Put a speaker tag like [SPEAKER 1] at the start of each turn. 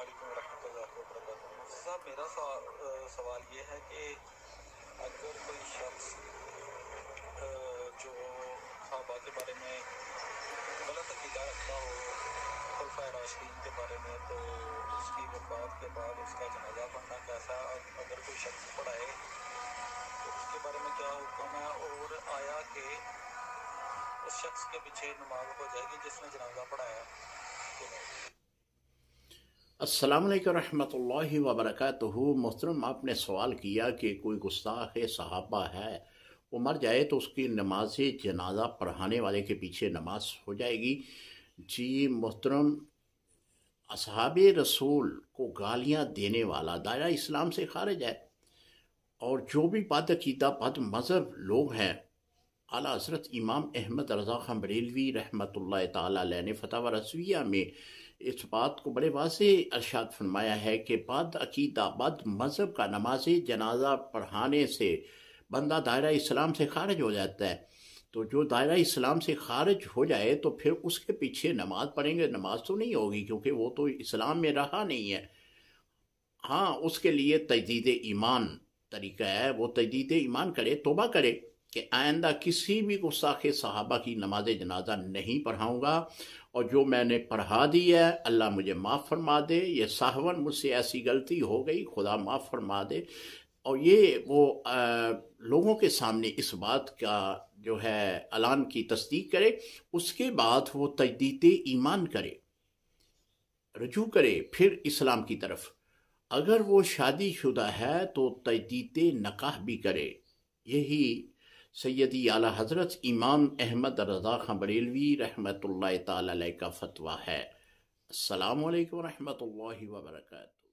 [SPEAKER 1] علیکم ورحمۃ اللہ وبرکاتہ۔ مفتی صاحب، میرا سوال یہ ہے کہ اگر کوئی شخص جو صحابہ کے بارے میں غلط عقیدہ رکھتا ہو، خلفائے راشدین کے بارے میں، تو اس کی وفات کے بعد اس کا جنازہ پڑھنا کیسا ہے؟ اگر کوئی شخص پڑھائے تو اس کے بارے میں کیا حکم ہے؟ اور آیا کہ اس شخص کے پیچھے نماز ہو جائے گی جس نے جنازہ پڑھایا کہ نہیں؟
[SPEAKER 2] السلام علیکم رحمۃ اللہ وبرکاتہ۔ محترم، آپ نے سوال کیا کہ کوئی گستاخ صحابہ ہے، وہ مر جائے تو اس کی نماز جنازہ پڑھانے والے کے پیچھے نماز ہو جائے گی؟ جی محترم، اصحاب رسول کو گالیاں دینے والا دائرہ اسلام سے خارج ہے، اور جو بھی بد عقیدہ بد مذہب لوگ ہیں، اعلیٰ حضرت امام احمد رضا خان بریلوی رحمۃ اللہ تعالی علیہ نے فتاوی رضویہ میں اس بات کو بڑے واضح ارشاد فرمایا ہے کہ بد عقیدہ بد مذہب کا نماز جنازہ پڑھانے سے بندہ دائرہ اسلام سے خارج ہو جاتا ہے۔ تو جو دائرہ اسلام سے خارج ہو جائے تو پھر اس کے پیچھے نماز پڑھیں گے، نماز تو نہیں ہوگی، کیونکہ وہ تو اسلام میں رہا نہیں ہے۔ ہاں، اس کے لیے تجدید ایمان طریقہ ہے، وہ تجدید ایمان کرے، توبہ کرے کہ آئندہ کسی بھی گستاخ صحابہ کی نماز جنازہ نہیں پڑھاؤں گا، اور جو میں نے پڑھا دی ہے اللہ مجھے معاف فرما دے، یہ سہون مجھ سے ایسی غلطی ہو گئی، خدا معاف فرما دے۔ اور یہ وہ لوگوں کے سامنے اس بات کا جو ہے اعلان کی تصدیق کرے، اس کے بعد وہ تجدید ایمان کرے، رجوع کرے پھر اسلام کی طرف۔ اگر وہ شادی شدہ ہے تو تجدید نکاح بھی کرے۔ یہی سیدی اعلیٰ حضرت امام احمد رضا خان بریلوی رحمۃ اللہ تعالی علیہ کا فتویٰ ہے۔ السلام علیکم ورحمۃ اللہ وبرکاتہ۔